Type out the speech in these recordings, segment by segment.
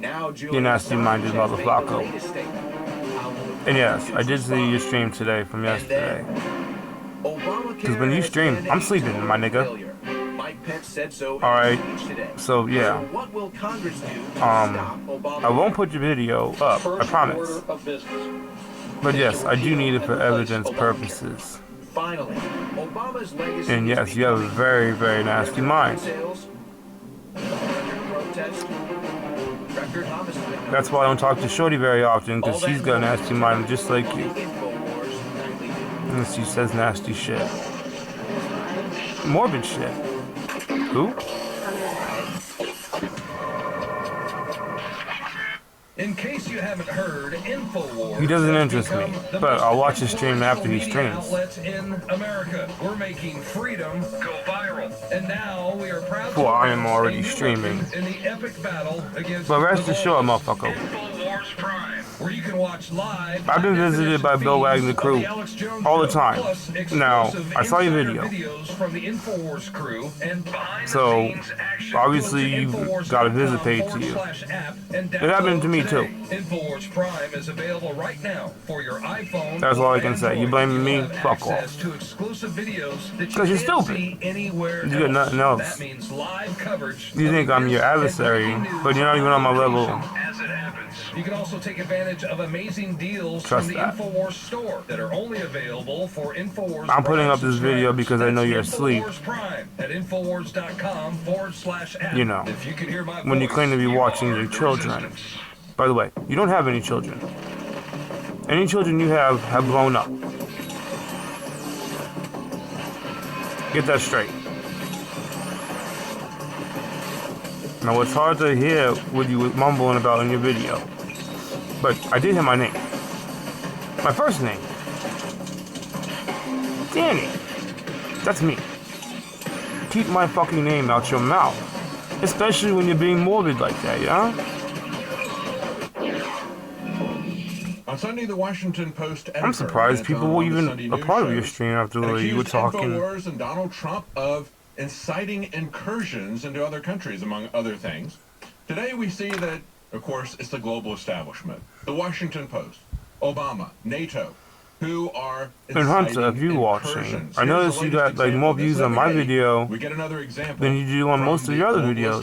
You nasty-minded motherfucker. And yes, I did see your stream today from yesterday. Because when you stream, I'm sleeping, my nigga. Alright, so yeah. I won't put your video up, I promise. But yes, I do need it for evidence purposes. And yes, you have a very, very nasty mind. That's why I don't talk to Shorty very often, because she's got a nasty mind just like you. And she says nasty shit. Morbid shit. Who? In case you haven't heard, InfoWars. He doesn't interest me, but I'll watch his stream after he streams. Outlets in America. We're making freedom go viral, and now we are proud. Well, I am already streaming. In the epic battle against. But rest assured, motherfucker. InfoWars Prime, where you can watch live. I've been visited by Bill Wagner crew all the time. Now, I saw your video. From the InfoWars crew and so, obviously, you got a visit page to you. It happened to me too. InfoWars Prime is available right now for your iPhone. That's all I can say. You blaming me? Fuck off. Because you're stupid. You got nothing else. That means live coverage. You think I'm your adversary, but you're not even on my level. As it happens. You can also take advantage of amazing deals Trust from the that. InfoWars store that are only available for InfoWars. I'm putting up this video because I know you're asleep. InfoWars Prime at InfoWars.com/app. You know, if you can hear my when you voice, claim to be watching your children. By the way, you don't have any children. Any children you have blown up. Get that straight. Now, it's hard to hear what you were mumbling about in your video. But I did hear my name. My first name. Danny. That's me. Keep my fucking name out your mouth. Especially when you're being morbid like that, yeah? On Sunday, the Washington Post editor, I'm surprised people were even a part of your stream after you were talking. InfoWars and Donald Trump of inciting incursions into other countries, among other things. Today we see that, of course, it's the global establishment. The Washington Post, Obama, NATO, who are and Hunter, if you're watching, I noticed you got like more views on my video we get another example than you do on most of your other videos.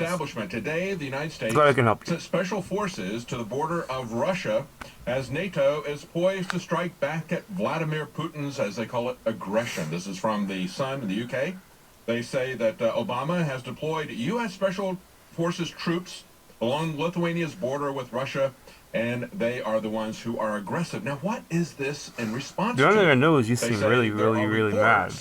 Today, the United States Glad I can help you. sent special forces to the border of Russia as NATO is poised to strike back at Vladimir Putin's, as they call it, aggression. This is from the Sun in the UK. They say that Obama has deployed U.S. Special Forces troops along Lithuania's border with Russia, and they are the ones who are aggressive. Now, what is this in response to? The only thing I know is you seem really, really mad.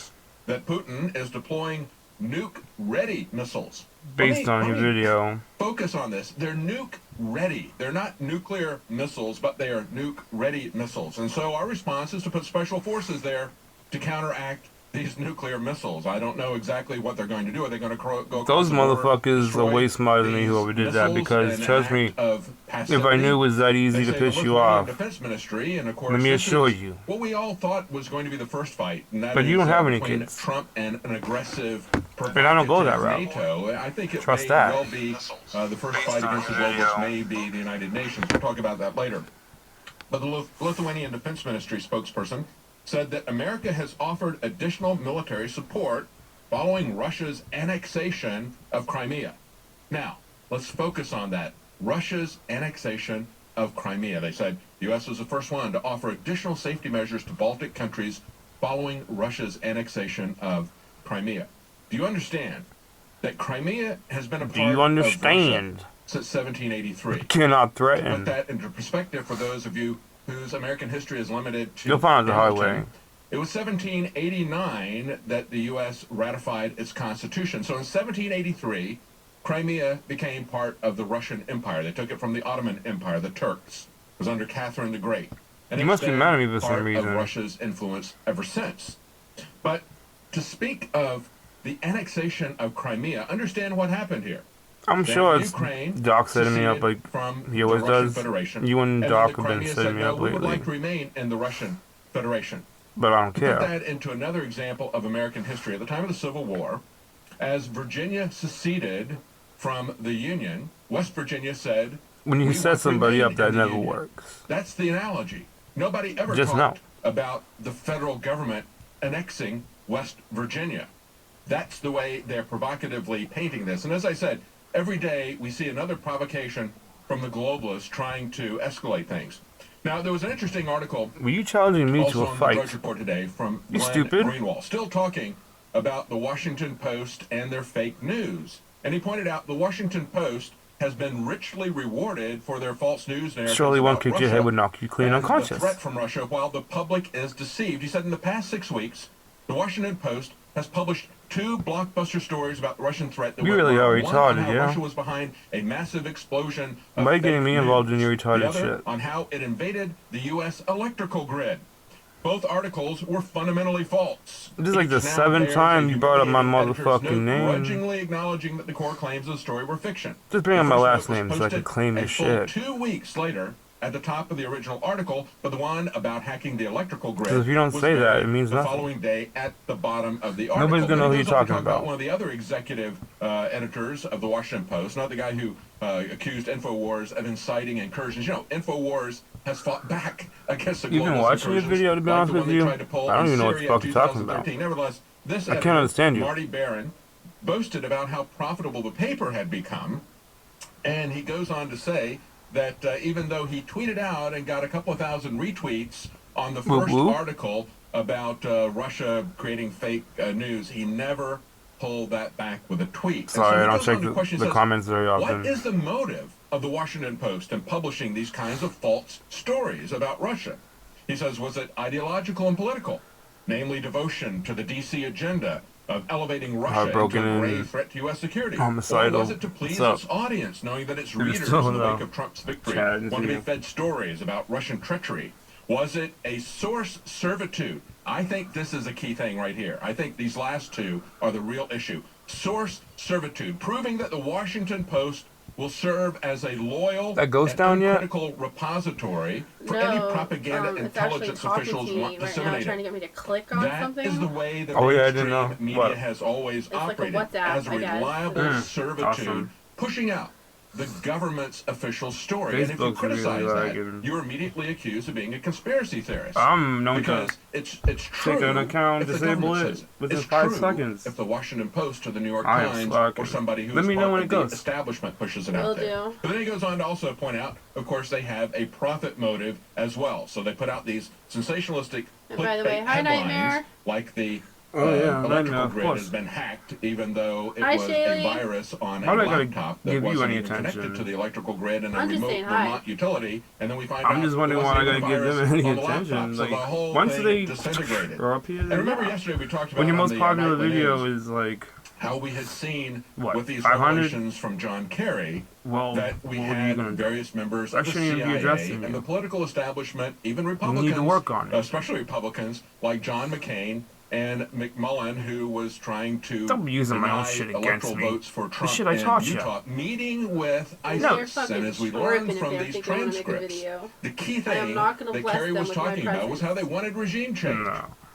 That Putin is deploying nuke-ready missiles. Based on your video. Focus on this. They're nuke-ready. They're not nuclear missiles, but they are nuke-ready missiles. And so our response is to put special forces there to counteract these nuclear missiles. I don't know exactly what they're going to do. Are they going to go? Those motherfuckers are way smarter than me, whoever did that, because trust me, if I knew it was that easy to piss you off, Defense Ministry, and of course, let me assure you. What we all thought was going to be the first fight, and that but you don't have any between kids. Trump and an aggressive. But I don't go that route. NATO. I think it Trust may that. well be the first fight against the globalists may be the United Nations. We'll talk about that later. But the Lithuanian Defense Ministry spokesperson said that America has offered additional military support following Russia's annexation of Crimea. Now, let's focus on that. Russia's annexation of Crimea. They said the U.S. was the first one to offer additional safety measures to Baltic countries following Russia's annexation of Crimea. Do you understand that Crimea has been a part of Russia since 1783? You cannot threaten. To put that into perspective for those of you whose American history is limited to... You'll find the highway. It was 1789 that the U.S. ratified its constitution. So in 1783, Crimea became part of the Russian Empire. They took it from the Ottoman Empire, the Turks. It was under Catherine the Great. And you must be mad at me for some reason. Part of Russia's influence ever since. But to speak of the annexation of Crimea, understand what happened here. I'm sure it's Doc setting me up like he always does. You and Doc have been setting me up lately. We would like to remain in the Russian Federation. But I don't care. Put that into another example of American history. At the time of the Civil War, as Virginia seceded from the Union, West Virginia said, When you We set want to somebody remain up, that in the never Union. works. That's the analogy. Nobody ever Just talked about the federal government annexing West Virginia. That's the way they're provocatively painting this. And as I said, every day we see another provocation from the globalists trying to escalate things. Now, there was an interesting article Were you challenging me to also a on the Drudge fight? Report today from You Glenn stupid. Greenwald, still talking about the Washington Post and their fake news. And he pointed out the Washington Post has been richly rewarded for their false news narratives Surely one about kick to your Russia head would knock you clean and the unconscious. threat from Russia while the public is deceived. He said in the past 6 weeks, the Washington Post has published 2 blockbuster stories about the Russian threat that You went really viral. are One on retarded, how yeah? Russia was behind a massive explosion of Why are you fake getting me involved in news. your retarded The other shit? on how it invaded the U.S. electrical grid. Both articles were fundamentally false. This is like the Each now 7th bears time a you brought up my humiliating editor's motherfucking note, name. grudgingly acknowledging that the core claims of the story were fiction. Just bring The up my first last note was name so I can posted claim a your full shit. 2 weeks later at the top of the original article, but the one about hacking the electrical grid. 'Cause if you don't was say that, buried it means the nothing. following day at the bottom of the article. Nobody's gonna know Then who he you're goes on to talking talk about about. one of the other executive editors of the Washington Post, not the guy who accused InfoWars of inciting incursions. You know, InfoWars has fought back against the You've been globalist watching your incursions, video, to be like honest the with one they you? tried to pull I don't in even know what the Syria fuck in you're talking about. 2013. Nevertheless, this I can't editor, understand you. Marty Barron, boasted about how profitable the paper had become, and he goes on to say that even though he tweeted out and got a couple of thousand retweets on the Whoop, first whoop. article about Russia creating fake news, he never pulled that back with a tweet. And Sorry, he I don't goes check on to question, the says, comments very often. what is the motive of the Washington Post in publishing these kinds of false stories about Russia? He says, was it ideological and political? Namely, devotion to the D.C. agenda of elevating Russia into Heartbroken a and grave threat to U.S. security? homicidal. Or was it to please What's its audience, knowing that its You're readers still in the in wake the of Trump's victory chat, want to be yeah. fed stories about Russian treachery? Was it a source servitude? I think this is a key thing right here. I think these last two are the real issue. Source servitude, proving that the Washington Post will serve as a loyal That ghost and down yet? uncritical repository for any propaganda it's actually intelligence talking officials to me want right now, disseminated. trying to get me to click on That something. is the way the Oh, yeah, I didn't mainstream know. media What? has always It's like a operated WhatsApp, as I guess. reliable servitude, Awesome. pushing out the government's official story. And if you Facebook's really criticize that, lagging. you're immediately accused of being a conspiracy theorist. I'm known to Because it's true. take an account, if the disable government it says within it's 5 true seconds. If the Washington Post or the New York I am Times slacking. or somebody who Let is me know part when of it the goes. establishment pushes it Will out there. do. But then he goes on to also point out, of course, they have a profit motive as well. So they put out these sensationalistic And by the way, clickbait hi, headlines Nightmare. like the Oh, yeah, Nightmare, electrical of grid course. has been hacked, even though it Hi, was Shaylee. a virus on Why a do I gotta laptop that give you wasn't any even connected attention? to the electrical grid and a I'm just remote saying hi. Vermont utility. And then we find I'm out just wondering it why I wasn't gotta even give a them virus any on the attention. laptop. So Like, the whole once thing they disintegrated. are up here, And remember yesterday we talked about when your on most the popular Nightly video News is like, how we had seen What, with these 500? revelations from John Kerry well, that we what are you had gonna do? various members I of the shouldn't even be CIA addressing and you. the political establishment, even You Republicans, need to work on it. especially Republicans like John McCain and McMullen, who was trying to Don't be using my own deny shit against electoral me. votes for The Trump shit I in taught you. Utah, meeting with You're ISIS. fucking And as we tripping learned if from you these think you wanna make a transcripts, video. the key I am thing not gonna that bless Kerry them was with my talking about was how they presence. wanted regime change.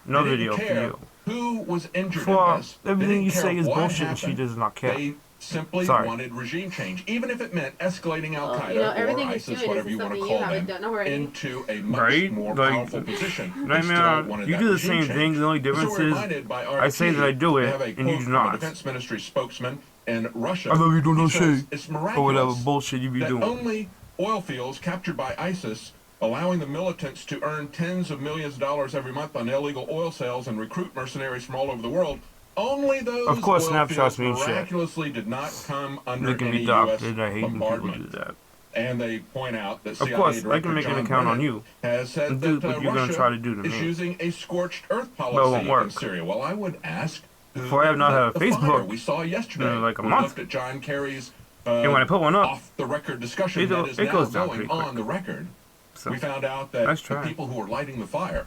No They didn't video for care you. who was injured For in this. They everything didn't you care say is what bullshit and she happened. does not care. They simply Sorry. wanted regime change, even if it meant escalating Al Qaeda You know, or everything he's ISIS, doing whatever is you want to something call you haven't them, done already. into a much Right? more Like, powerful position. They Nightmare, still wanted you that do the regime same change. thing. The only So difference we're is reminded by I say RT that I do to it have a and quote you do from not. a defense ministry spokesman in Russia. I love you, don't know He says, shit. it's Or whatever miraculous bullshit you be that doing. only oil fields captured by ISIS, allowing the militants to earn tens of millions of dollars every month on illegal oil sales and recruit mercenaries from all over the world, only those Of course, oil snapshots fields mean shit. miraculously did not come under Look at any me U.S. doctored. I hate when people bombardment. do that. And they point out that Of CIA course, I Director can make an John account on Brennan you. has said And do that what you're gonna Russia try to do to is me. using a scorched earth But it won't policy in work. Syria. Well, I would ask who For I have not lit had a the Facebook fire we saw yesterday. in like a We month. looked at John Kerry's And when I put one up, off-the-record discussion it that is it now goes down going pretty quick. on the record. So, We found out that Nice the try. people who were lighting the fire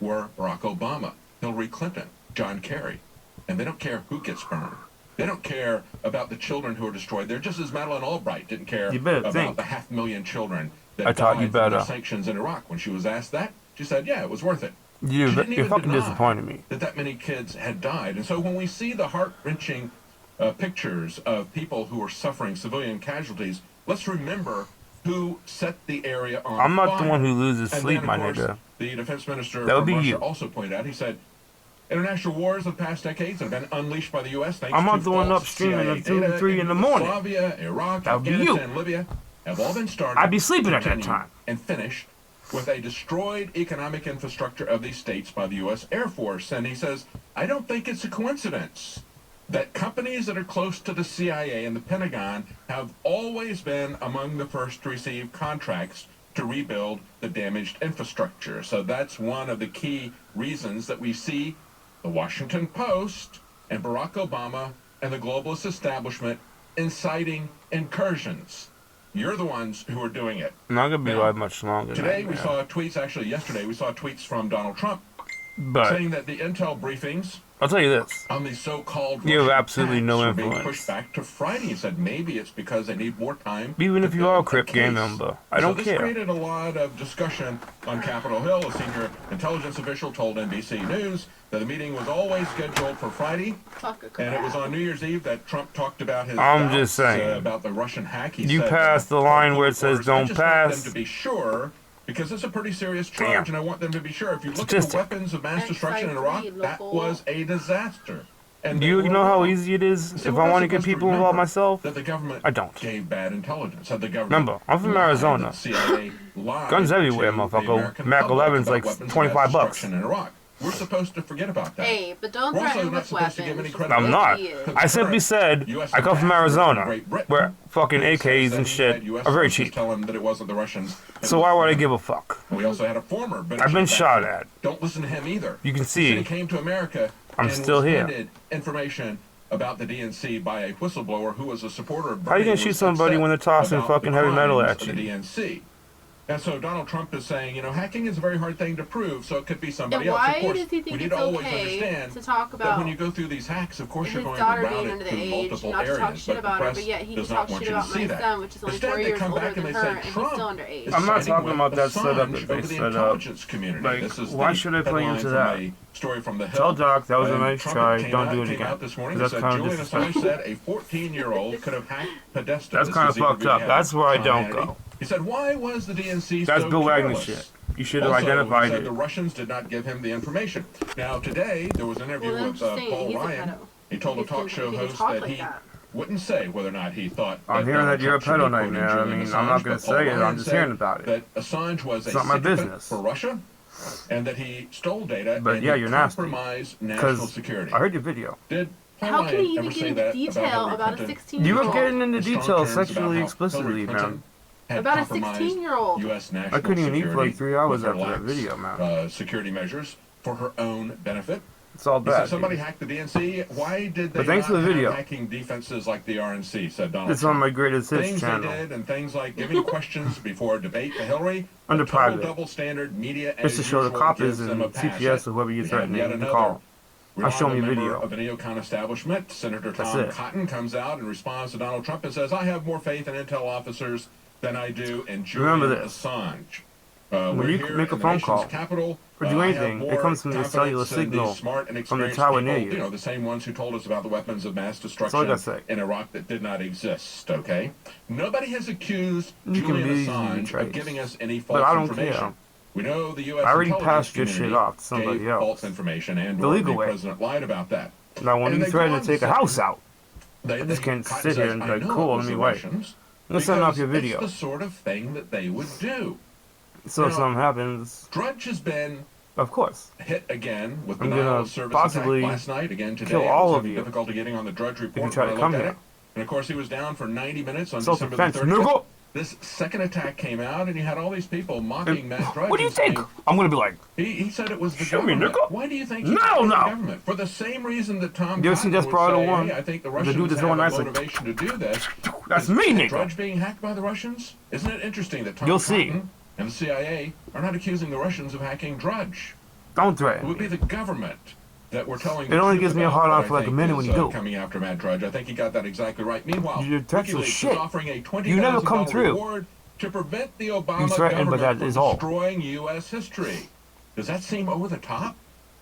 were Barack Obama, Hillary Clinton, John Kerry. And they don't care who gets burned. They don't care about the children who are destroyed. They're just as Madeleine Albright didn't care You better about think. the 500,000 children that I taught died you from the better. sanctions in Iraq. When she was asked that, she said, yeah, it was worth it. you, She didn't you're even fucking deny disappointing me. that many kids had died. And so when we see the heart-wrenching pictures of people who are suffering civilian casualties, let's remember who set the area on I'm not the fire. one who loses And sleep, then, my of course, nigga. the defense minister That would from be Russia you. also pointed out, he said, international wars of the past decades have been unleashed by the U.S. thanks I'm to not the one false up streaming CIA at 2, data 3 in the morning. Yugoslavia, Iraq, That would be you. Afghanistan, Libya have all been started, I'd be sleeping at that continued, time. and finished with a destroyed economic infrastructure of these states by the U.S. Air Force. And he says, I don't think it's a coincidence that companies that are close to the CIA and the Pentagon have always been among the first to receive contracts to rebuild the damaged infrastructure. So that's one of the key reasons that we see the Washington Post and Barack Obama and the globalist establishment inciting incursions. You're the ones who are doing it. I'm not gonna be Now, alive much longer. Today than we that. saw tweets, actually yesterday we saw tweets from Donald Trump But saying that the intel briefings I'll tell you this. on the so-called You have Russian absolutely no attacks are being influence. pushed back to Friday. He said maybe it's because they need more time. Even to if you build are a a Crip gang case. member, I don't so this care. created a lot of discussion on Capitol Hill. A senior intelligence official told NBC News that the meeting was always scheduled for Friday, and it was on New Year's Eve that Trump talked about his I'm doubts, just saying. about the Russian hack. He You said, passed the line where it says "I don't just want pass." them to be sure, because it's a pretty serious charge, Damn. and I want them to be sure. If you look at the Statistic. weapons of mass destruction in Iraq, that was a disaster. And Do you they were know how wrong. easy it is So if we're I not want to get supposed people remember involved myself? that the government I don't. gave bad intelligence. That the government Remember, I'm from lied, Arizona. that the CIA lied Guns everywhere, to the motherfucker. American Mac public 11's about like weapons of 25 mass bucks. destruction in Iraq. We're supposed to forget about that. Hey, but don't We're also threaten not with supposed to give any weapons. credit. I'm not. Idiots. I simply said US I come from ambassador Arizona, Great Britain, where fucking he says AKs that and he shit had US are very sources cheap. Tell him that it wasn't the Russians. So why would I give a fuck? We also had a former British I've been ambassador. shot at. Don't listen to him either. You can He said he see came to America I'm and still was here. handed information about the DNC by a whistleblower who was a supporter of Bernie. How you gonna and shoot was somebody upset when they're tossing about fucking the heavy metal crimes at of the you? DNC. And so Donald Trump is saying, hacking is a very hard thing to prove, so it could be somebody And else. why Of course, does he we think need it's to always okay understand to talk that about when you go through these hacks, of course, his you're going to daughter route being it under the through age, multiple not to areas, talk shit but the about her, press but yet he does can not talk want shit you to about see my that. son, which is only Instead, 4 they years come older back than and her, they and say he's Trump still underage. is I'm not siding talking with about that setup Assange that they over the set up. intelligence community. Like, This is why the should I play headline into from that? a story from the Hill. Tell Doc that was a And nice Trump try. came Don't out- do it came again. out this morning 'Cause and that's said kind of Julian Assange disrespectful. said a 14-year-old could have hacked Podesta. That's This kind is of the fucked interview up. he had That's where I with don't Hannity. go. He said, why was the DNC That's so Bill Wagner careless? shit. You should have Also, identified he said it. the Russians did not give him the information. Now, today, there was an interview Well, I'm with just saying, Paul he's a Ryan. pedo. He told a He talk can- show he can host talk that like he that. wouldn't say whether or not he thought I'm that hearing Donald that you're a Trump should pedo be night quoting now. I Julian mean, Assange, I'm not gonna but Paul say it. I'm Ryan just said hearing about it. That Assange was It's a not my sycophant business. for Russia, and that he stole data But and yeah, he you're nasty. compromised national Because security. I heard your video. Did Paul How Ryan can you ever even say get into that detail Hillary about a Clinton? 16-year-old? You were getting into In strong details terms about sexually how explicitly, Hillary Clinton man. had About a compromised 16-year-old. U.S. national I couldn't even eat for security like 3 hours with her after that lax, video, man. security measures for her own benefit. It's all He said bad. somebody dude. hacked the DNC. Why did they But thanks not for the video. have hacking defenses like the RNC, said Donald It's on Trump. my greatest hits Things channel. they did and things like giving questions before a debate to Hillary. Under a total private. double standard media Just to as show the usual coppers gives and them a pass. CPS or whoever you're We have threatening yet to another call. I'll show me a reliable video. member of the neocon establishment. Senator That's Tom it. Cotton comes out and responds to Donald Trump and says, I have more faith in intel officers than I do in Julian Remember this. Assange. When We're you here make a in the phone nation's call capital. or do I have anything, it more comes from the cellular confidence in these signal smart and from the experienced tower people, near you. the same ones who told us about the weapons of mass That's all I destruction gotta say. in Iraq that did not exist, okay? Nobody has accused You can Julian be Assange of traced. giving us any false But I don't information. care. We know the U.S. I already intelligence passed your shit community off to somebody gave else. false information, and The legal the way. president lied about that. Now, when And you they threaten go to on take to a say- house out, They, I just can't Cotton sit here says, and be "I like, know cool, it let was me the wait. Russians Let's send off because your video. It's the sort of thing that they would do. So if Now, something happens, Drudge has been of course. hit again with I'm denial gonna of service possibly attack last night. Again today, kill I all was of having you difficulty getting on the Drudge report try when to I come looked at here. it. And of course, he was down for 90 minutes on December the Self-defense, 30th. nigga! This second attack came out, and you had all these people mocking Matt Drudge. What do you and saying- think? I'm gonna be like, He said it was the Shoot me, government. nigga. Why do you think No, he said no. the government? For the same reason that Tom You ever seen Cotton would Desperado say, 1? hey, I think the The Russians dude that's have going a nice, like, motivation to do this. that's Is me, nigga. Drudge being hacked by the Russians? Isn't it interesting that Tom You'll Cotton see. and the CIA are not accusing the Russians of hacking Drudge? Don't It threaten would be me. the government that we're telling. It only the truth gives me a about, hard on that for I like a think minute when is, you do. Coming after Matt Drudge, I think he got that exactly right. Meanwhile, Your text was WikiLeaks shit. is offering a $20,000 You never come through. reward to prevent the Obama You threatened, but government that is from all. destroying U.S. history. Does that seem over the top?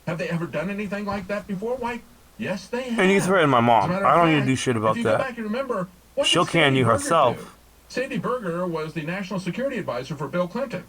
Have they ever done anything like that before? Why, yes, they have. And you threatened my As a mom. matter I of don't need to fact, do shit about if you go that. back and remember, what She'll did can Sandy you Berger herself. do? Sandy Berger was the national security advisor for Bill Clinton.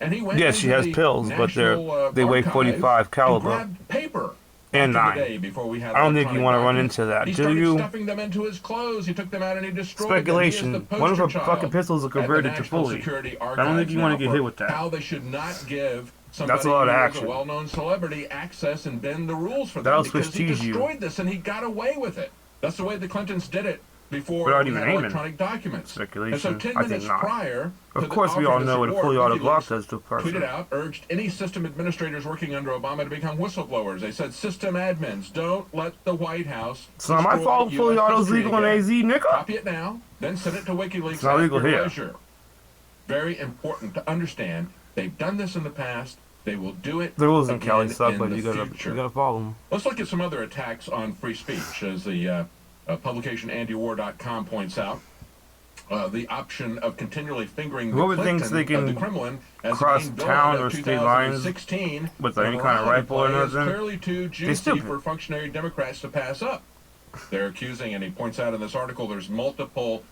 And he went Yeah, she into has the pills, but National, they weigh Archive 45 caliber. and grabbed paper. And back in the 9. day before we had I don't think you electronic want to run documents. into that, He do started you? stuffing them into his clothes. He took them out and he destroyed Speculation. them. He is the What if her poster fucking child pistols are at the converted to National fully? Security I don't think you want to get hit with that. How they should not give somebody That's a lot of who is action. a well-known celebrity access and bend the rules for them. That'll Because switch he tease you. destroyed this and he got away with it. That's the way the Clintons did it before Without we even had aiming. electronic documents. Speculation. And so 10 I think minutes not. prior to Of the course, we offer all of this know what a award, fully auto WikiLeaks Glock does to a person. tweeted out, urged any system administrators working under Obama to become whistleblowers. They said, system admins, don't let the White House It's not my destroy fault fully US auto's history legal in again. AZ, nigga. Copy it now, then send it to WikiLeaks It's not legal at your here. leisure. Very important to understand. They've done this in the past. They will do it The rules in again Cali suck, in but the you future. gotta follow them. Let's look at some other attacks on free speech, as the publication AndyWar.com points out. The option of continually fingering the Whoever Clinton thinks they can of the Kremlin as cross the main town villain or of state lines 2016 with any the kind of morality rifle or play is nothing, clearly too they juicy stupid. for functionary Democrats to pass up. They're accusing, and he points out in this article, there's multiple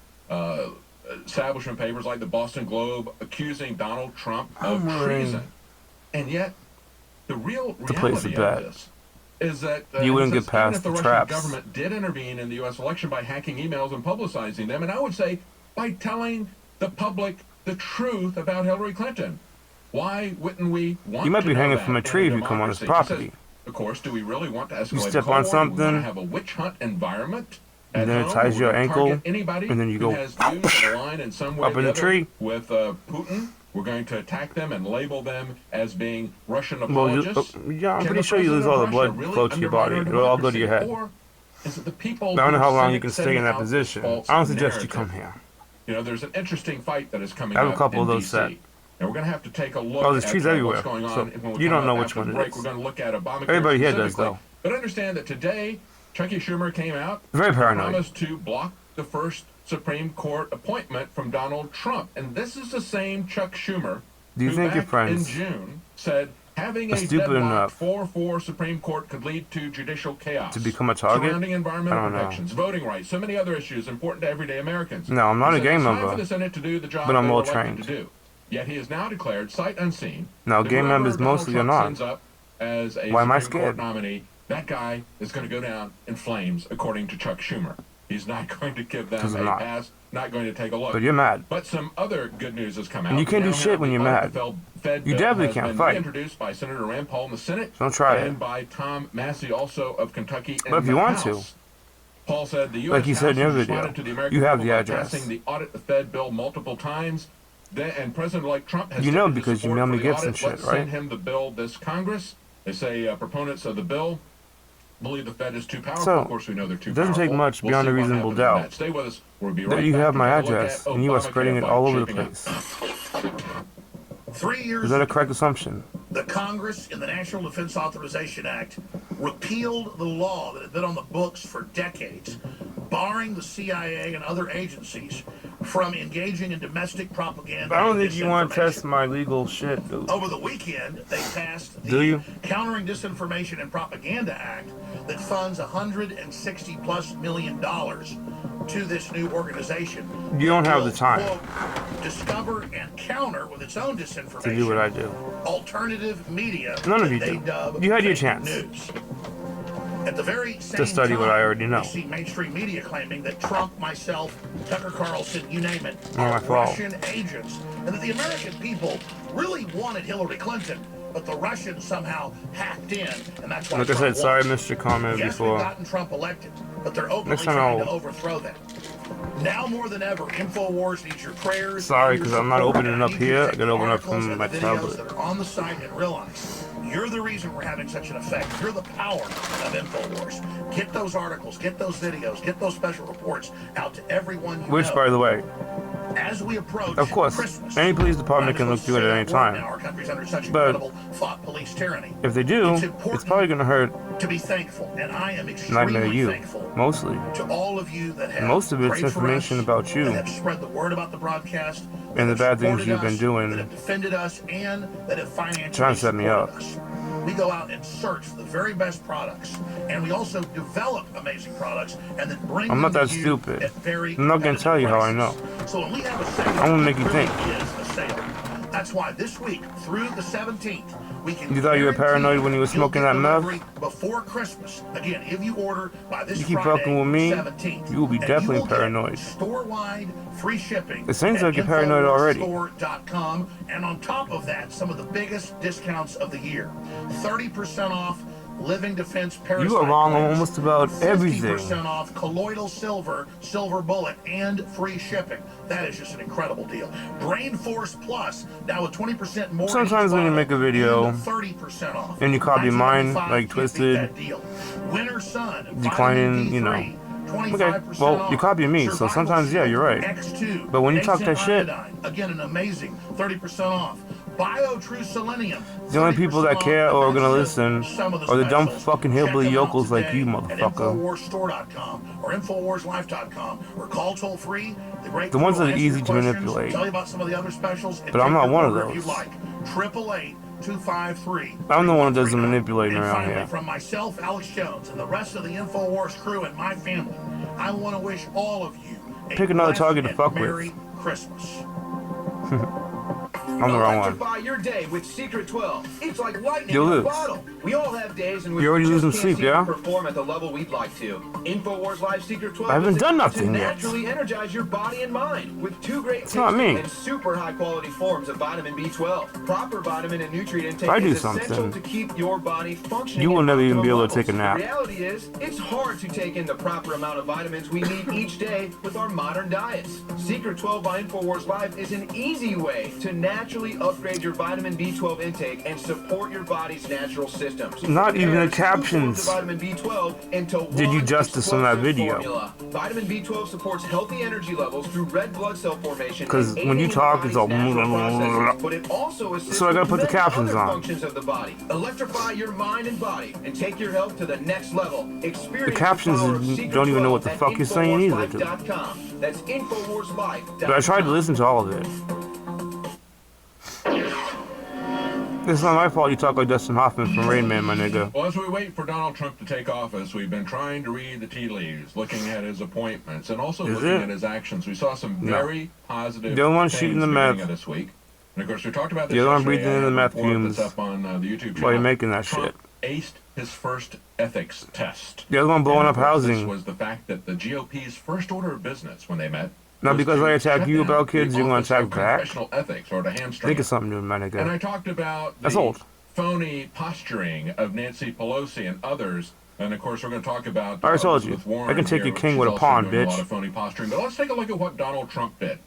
establishment papers like the Boston Globe accusing Donald Trump of treason. And yet, the real place reality is of bad. this is that You wouldn't it says, get past even if the the Russian traps. government did intervene in the U.S. election by hacking emails and publicizing them, and I would say by telling the public the truth about Hillary Clinton. Why wouldn't we want You might to be know hanging that from a in tree if you come on his democracy? He property. says, of course, do we really want to escalate You the step Cold on War? Do we want something, to have a witch hunt environment at and then it home? ties We're your gonna ankle, target anybody and then you who go has views that align in some way up or in the other tree. with Putin. We're going to attack them and label them as being Russian Well, apologists. yeah, I'm Can pretty the sure you lose president all of the Russia blood really flow to your undermine body. our It'll all go to your democracy? head. Or is it the people I don't know who how are long you can stay sending in that out position. false I don't suggest you narrative? come here. You know, there's an interesting fight that is coming I have a up couple in of those DC. set. And we're going to have to take a look Oh, there's at trees what's everywhere, going on. so When we you come don't know up which after one the it break, is. we're going to look at Obamacare Everybody here does, specifically. though. But understand that today, Chucky Schumer came out Very and paranoid. promised to block the first Supreme Court appointment from Donald Trump. And this is the same Chuck Schumer Do you who think your back friends in June said having are a stupid deadlocked enough 4-4 Supreme Court could lead to judicial chaos. to become a target? Surrounding environmental I don't know. protections, voting rights, so many other issues important to everyday Americans. No, I'm not He a said gang it's time member, for the Senate to do the job but I'm they were well elected trained. to do. Yet he has now declared, sight unseen, Now, that gang whoever members Donald mostly are Trump not. sends up as a Why am I Supreme Court scared? nominee, that guy is going to go down in flames, according to Chuck Schumer. He's not going to give them 'Cause I'm a not. pass, not going to take a look. But you're mad. But some other good news has come out. And you can't We do now shit have when the you're mad. Fed You bill definitely has can't been fight. reintroduced by Senator Rand Paul in the Senate. Don't try it. And by Tom Massey, also of Kentucky. But if you want to. Paul said the U.S. Like you said in your House has video, responded to the American you have people the by address. passing the audit the Fed bill multiple times. And President-elect Trump has You know stated his because you support mail me for the gifts and audit. shit, Let's right? send him the bill this Congress. They say proponents of the bill believe the Fed is too powerful. So, Of course, we know they're too it doesn't powerful. take much We'll beyond see a what reasonable happens with doubt. that. Stay with us. We'll be That right you back have to my take a look address, at and you are spreading it Obamacare all over the shaping up. place. 3 years Is that a ago, correct assumption? the Congress in the National Defense Authorization Act repealed the law that had been on the books for decades, barring the CIA and other agencies from engaging in domestic propaganda. I don't and think you want to disinformation. test my legal shit, dude. Over the weekend, they passed Do you? the Countering Disinformation and Propaganda Act that funds $160+ million to this new organization. You don't have Will, the time quote, discover and counter with its own disinformation. to do what I do. Alternative media. None of that you they do. dub You had your fake chance. News. At the very same study time, what I already know. we see mainstream media claiming that Trump, myself, Tucker Carlson, you name it, Not my are fault. Russian agents, and that the American people really wanted Hillary Clinton, but the Russians somehow hacked in, and that's why Like I Trump said, sorry I won. missed your comment Yes, we've before. gotten Trump elected, but they're openly Next time trying I'll- to overthrow that. Now more than ever, InfoWars needs your prayers. Sorry, and your 'cause I'm not support. opening it up I need you here. to I take gotta open it up articles from and my the videos tablet. that are on the site and realize you're the reason we're having such an effect. You're the power of InfoWars. Get those articles, get those videos, get those special reports out to everyone you Which, know. by the way, As we approach of course, Christmas, any police department can look through it at any time. Our country's under such But incredible thought police tyranny. if they do, It's it's important probably going to hurt to be thankful, and I am not extremely only you, thankful mostly. to all of you that have Most of it's prayed for information us, about you. that have spread the word about the broadcast, that And the have bad things supported you've been us, doing. that have defended us, and that have financially Trying to set me supported up. us. We go out and search for the very best products, and we also develop amazing products and then bring I'm not them that to you stupid. at very I'm not gonna tell you how I know. prices. So when we have a sale, I'm gonna make you it really think. is a sale. That's why this week through the 17th, we can. You thought you were paranoid when you were smoking that meth? Before Christmas. Again, if you order by this You keep Friday, fucking with me, 17th, you will be and definitely you will get paranoid. Store-wide free shipping. It seems at like you're paranoid already. InfoWarsStore.com, and on top of that, some of the biggest discounts of the year. 30% off Living Defense Parasite. You are wrong on Cleanse, almost about everything. 50% off Colloidal Silver, Silver Bullet, and free shipping. That is just an incredible deal. Brain Force Plus, now with 20% more. Sometimes when you make a video 30% off. and you copy mine, 1995, like can't beat Twisted, that deal. Winter Sun, declining, Vitamin you know. D3, Okay, well, you copy me, so Survival sometimes, yeah, you're right. X2, But when you talk that Nascent shit, Iodine, again, an amazing 30% off. Bio True Selenium. the only people that care or are gonna That's listen just some of the are the dumb specials. fucking Check hillbilly them out yokels like today you, At motherfucker. InfoWarsStore.com or InfoWarsLife.com or call toll free. The ones that are easy to manipulate. Tell you about some of the other specials. But I'm not one of If you those. like. 888-253. I'm the one that does the manipulating And around finally, here. from myself, Alex Jones, and the rest of the InfoWars crew and my family, I want to wish all of you a Pick another blessed target to and fuck with. Merry Christmas. I'm the wrong one. Electrify your day with Secret 12. It's like lightning You'll in a lose. bottle. We all have days in which You're already we just losing can't sleep, seem yeah? to perform at the level we'd like to. InfoWars Live Secret 12 I haven't is done to nothing yet. naturally energize your body and mind with 2 great It's not tasting me. and super high quality forms of vitamin B12. Proper vitamin and nutrient intake I do is essential something, to keep your body functioning. you will at never even be optimum able to take a levels. nap. The reality is, it's hard to take in the proper amount of vitamins we need each day with our modern diets. Secret 12 by InfoWars Live is an easy way to naturally upgrade your vitamin B12 intake and support your body's natural systems. Not even the Add 2 forms of captions vitamin B12 into did you one justice on that explosive video. formula. Vitamin B12 supports healthy energy levels through red blood cell formation. 'Cause and when you aiding talk, the it's all body's natural processes, but it also assists So I gotta with put the many captions other on. functions of the body. Electrify your mind and body and take your health to the next level. Experience The captions power of Secret don't even know what 12 the fuck at you're saying either, dude. InfoWarsLife.com. That's InfoWarsLife.com. But I tried to listen to all of it. It's not my fault you talk like Dustin Hoffman from Rain Man, my nigga. Well, as we wait for Donald Trump to take office, we've been trying to read the tea leaves, looking at his appointments, and also Is looking it? at his actions. We saw some No. very positive The only one things shooting the beginning meth. of this week. And of course, we talked about this The other one yesterday. breathing I in the have a meth report fumes that's up on the YouTube channel. while you're making that Trump shit. aced his first ethics test. The other one blowing And, up of course, housing. This was the fact that the GOP's first order of business when they met. Now was because to I attack shut you down about kids, the you're gonna Office attack of back? Professional Ethics, or to hamstring Think it. of something new, my And nigga. I talked about That's the old. phony posturing of Nancy Pelosi and others. And of course, we're going to talk about I told you. Elizabeth Warren I can take here. your king She's with a also pawn, doing a bitch. lot of phony posturing. But let's take a look at what Donald Trump did.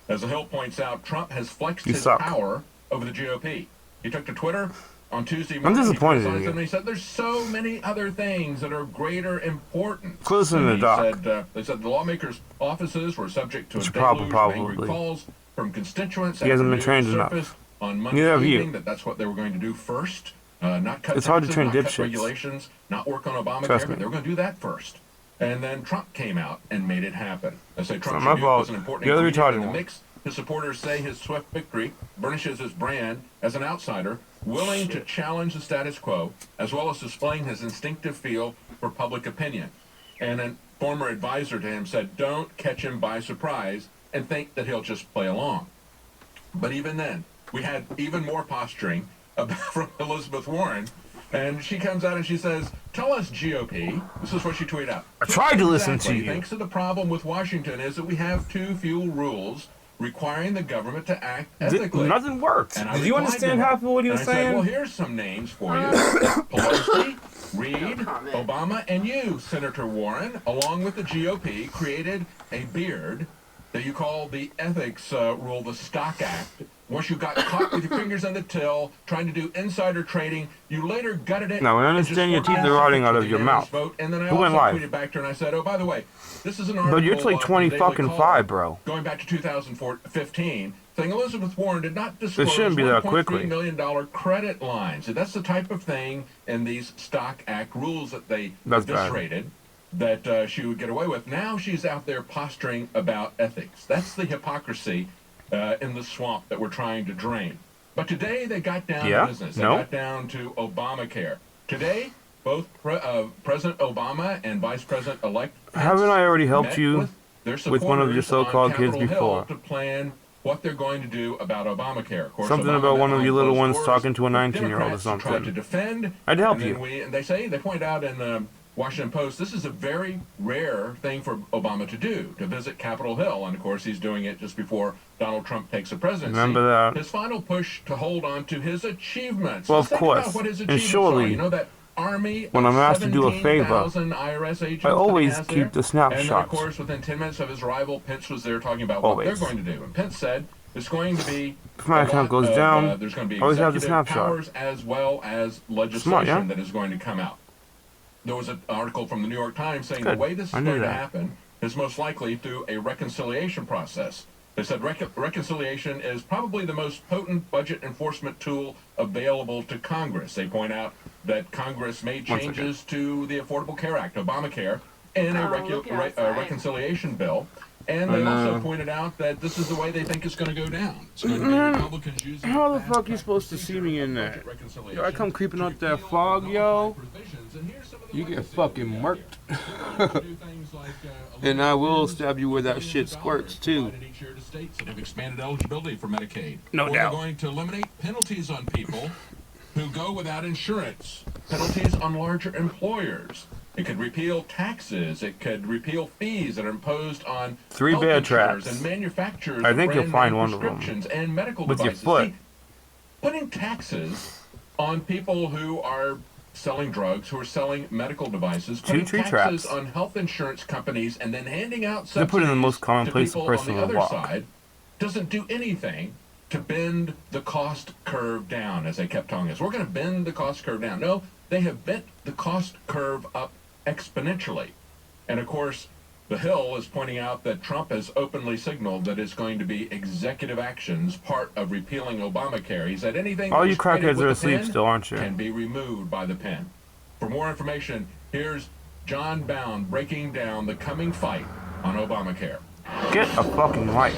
As the Hill points out, Trump has flexed You his suck. power over the GOP. He took to Twitter on Tuesday I'm morning. disappointed He in criticized you. them, and he said there's so many other things that are of greater importance. Listen to And the he doc. said, they said the lawmakers' offices were subject to a It's deluge of angry probably. calls from constituents. He hasn't after been trained news enough. surfaced on Monday Neither have you. evening that's what they were going to do first. Not cut It's hard to taxes, train not cut dipshits. regulations, not work on Obamacare, Trust me. but they were going to do that first. And then Trump came out and made it happen. I say Trump not my was fault. an important You're the ingredient in retarded the one. mix. His supporters say his swift victory burnishes his brand as an outsider, willing to challenge the status quo, as well as displaying his instinctive feel for public opinion. And a former advisor to him said, don't catch him by surprise and think that he'll just play along. But even then, we had even more posturing from Elizabeth Warren, and she comes out and she says, tell us, GOP, this is what she tweeted out. I tried to listen to Exactly. you. Thanks to the problem with Washington is that we have too few rules requiring the government to act ethically. Nothing worked. And I Did you replied understand to her, half of what he was and I said, saying? well, here's some names for you. Pelosi, Reid, Obama, and you, Senator Warren, along with the GOP, created a beard that you call the ethics rule, the Stock Act. Once you got caught with your fingers on the till, trying to do insider trading, you later gutted it. Now, I and understand just your teeth forgot are rotting for out the of your unanimous mouth. Vote. And then I Who went also live? tweeted back to her and I said, oh, by the way, this is an article But you're like from 20 the Daily fucking Caller, 5, bro. going back to 2015, saying Elizabeth Warren did not disclose shouldn't be that quickly. $1.3 million credit lines. So that's the type of thing in these Stock Act rules that they That's bad. eviscerated that she would get away with. Now she's out there posturing about ethics. That's the hypocrisy in the swamp that we're trying to drain. But today they got down Yeah? to business. They No? got down to Obamacare. Today, both President Obama and Vice President-elect Haven't I already helped met you their with one of your supporters so-called on kids Capitol Hill before? to plan what they're going to do about Obamacare. Of course, Something Obama about met one of you behind little closed ones doors talking to a with 19-year-old or Democrats who tried to something. defend. I'd help and you. then they point out in the Washington Post, this is a very rare thing for Obama to do, to visit Capitol Hill. And of course, he's doing it just before Donald Trump takes the presidency. Remember that. His final push to hold on to his achievements. Well, Let's of think about course. what his And achievements surely, are. You know that army when of I'm asked to do a favor, 17,000 IRS agents I that he always has keep there? the And then, of snapshots. course, within 10 minutes of his arrival, Pence was there talking about Always. what they're going to do. And Pence said it's going to be If my a account lot goes of, down, there's going to be always have the executive snapshot. powers as well as legislation Smart, yeah? that is going to come out. There was an article from the New York Times saying Good. the way this is I knew going to that. happen is most likely through a reconciliation process. They said reconciliation is probably the most potent budget enforcement tool available to Congress. They point out that Congress made One second. changes to the Affordable Care Act, Obamacare, in a reconciliation bill. And they also pointed out that this is the way they think it's going to go down. It's going to be Republicans using How the fast fuck you track supposed to see me in budget that? reconciliation Yo, I come creeping to out that repeal fog, yo. provisions. And here's some of the You ways get they fucking will do that murked. do things like, And I will stab you where that shit squirts, too. provided each year to states that have expanded eligibility for Medicaid. No Or doubt. They're going to eliminate penalties on people who go without insurance, penalties on larger employers. It could repeal taxes. It could repeal fees that are imposed on 3 health bear insurers traps. and manufacturers I of think you'll brand find name one of them. prescriptions and medical With your devices. foot. See, putting taxes on people who are selling drugs, who are selling medical devices, putting tree taxes traps. on health insurance companies, and then handing out They're putting the most subsidies common to place a people person on the would other walk. side doesn't do anything to bend the cost curve down, as they kept telling us. We're going to bend the cost curve down. No, they have bent the cost curve up exponentially. And of course, the Hill is pointing out that Trump has openly signaled that it's going to be executive actions part of repealing Obamacare. He said anything All that you was printed crackheads with are the asleep pen still, aren't you? can be removed by the pen. For more information, here's John Bound breaking down the coming fight on Obamacare. Get a fucking light.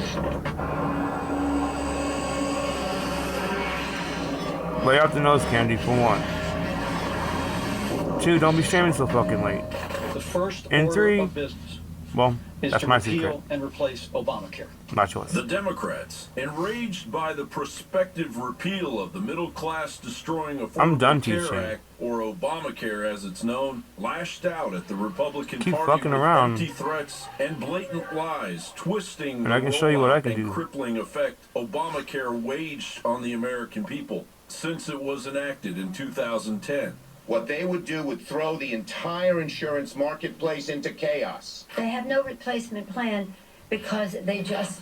Lay out the nose candy for 1. 2, don't be streaming so fucking late. The first And order 3, of business well, is that's to my repeal secret. and replace Obamacare. My choice. The Democrats, enraged by the prospective repeal of the middle-class destroying I'm done Affordable Care teaching. Act, or Obamacare as it's known, lashed out at the Republican Keep Party fucking with around. empty threats and blatant lies, twisting And the I can show you what I rollout can and do. crippling effect Obamacare waged on the American people since it was enacted in 2010. What they would do would throw the entire insurance marketplace into chaos. They have no replacement plan because they can't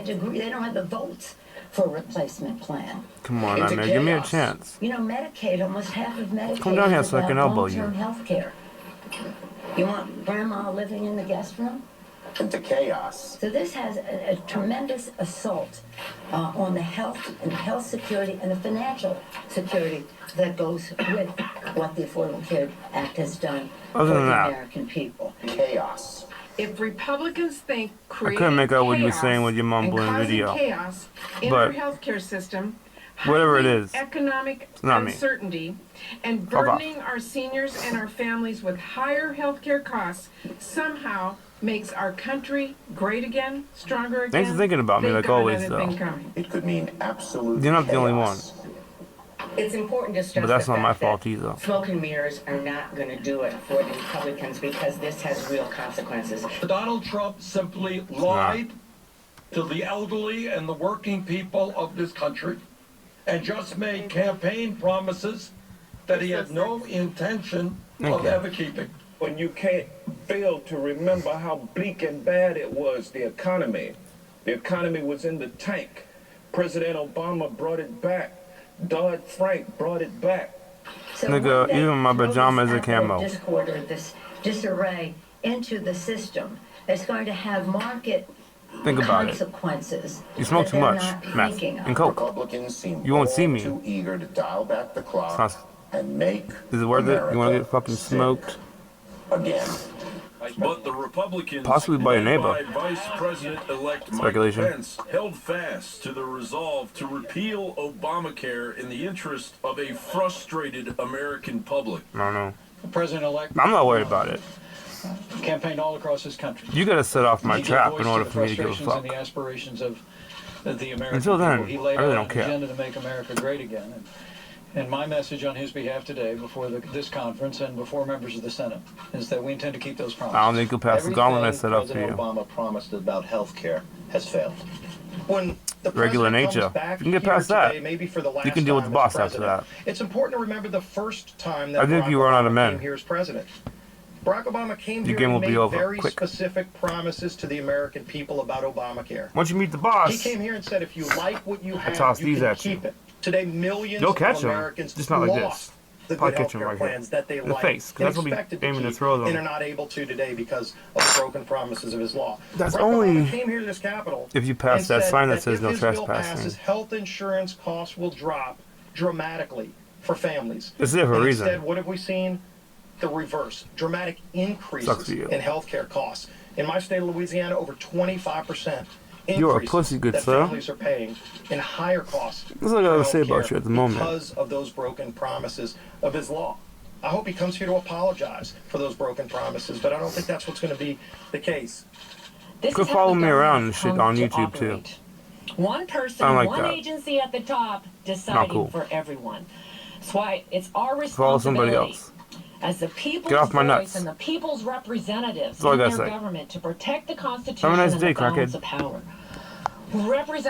agree. They don't have the votes for a replacement plan. Come on, Into man, give me a chaos. chance. You know, Medicaid, almost half of Medicaid Come down here is so I can about elbow you. long-term health care. You want grandma living in the guest room? Into chaos. So this has a tremendous assault on the health and health security and the financial security that goes with what the Affordable Care Act has done Other for than the that. American people. Chaos. If Republicans think I creating couldn't make out what you were chaos saying with your mumbling and causing video. chaos in But our healthcare system, whatever it heightening is, economic not me. uncertainty, and Fuck off. burdening our seniors and our families with higher healthcare costs somehow makes our country great again, stronger again. Thanks for thinking about me, they've like got always, another thing though. coming. It could mean absolute You're not the only chaos. It's important to stress But that's the not my fact fault that either. smoke and mirrors are not going to do it for the Republicans because this has real consequences. Donald Trump simply lied to the elderly and the working people of this country and just made campaign promises that he had no intention of ever keeping. When you can't fail to remember how bleak and bad it was, the economy. The economy was in the tank. President Obama brought it back. Dodd-Frank brought it back. So Nigga, when they even my throw pajamas this are camo. discord or this disarray into the system, it's going to have market Think about it. consequences. You smoke that too they're much not meth thinking of. and coke. Republicans seem You won't see all me. too eager to dial back the clock It's not- and make Is it worth it? You want to America get fucking sick smoked? again. But the Republicans, Possibly by your led neighbor. by Vice President-elect Mike Speculation. Pence, held fast to the resolve to repeal Obamacare in the interest of a frustrated American public. I don't know. The president-elect I'm not worried about it. campaigned all across this country. You gotta set off my He gave trap voice in order the for me to give a frustrations fuck. and the aspirations of the American Until then, people. He laid I really out don't an care. agenda to make America great again. And my message on his behalf today, before this conference and before members of the Senate, is that we intend to keep those promises. I don't think you'll pass the gauntlet I set up for President you. Obama promised about health care has failed. When the Regular president nature. comes back If you can get here past that, today, maybe for the last you can deal with time the as boss after president, that. It's important to remember the first time that I think Barack you run out of Obama men. came here as president. Barack Obama came Your here game will and be made over very quick. specific promises to the American people about Obamacare. Once you meet the boss, He came here and said, if you like what you have, toss you these can at you. keep it. Today, millions you'll of catch them. Americans Just not like this. lost the Probably good catch them healthcare right here. plans that they The liked face, 'cause and that's what we expected to aiming to keep, throw them. and are not able to today because of broken promises of his law. That's Barack only Obama came here to this Capitol if you pass and that said sign that says if no his bill trespassing. passes, health insurance costs will drop dramatically for families. It's there for a And reason. Instead, what have we seen? The reverse. Dramatic Sucks increases for you. in healthcare costs. In my state of Louisiana, over 25% You're a increases pussy, good that sir. families are paying in higher costs. That's all I gotta for say about healthcare you at the moment. Because of those broken promises of his law. I hope he comes here to apologize for those broken promises, but I don't think that's what's going to be the case. You could follow me around and shit on YouTube too. One person, I don't like one that. agency at the top deciding cool. for everyone. That's why it's our Follow somebody responsibility else. as the people's Get off my voice nuts. and the people's representatives That's all I in gotta their say. government to protect the Constitution Have a nice and day, the balance crackhead. of power. Represent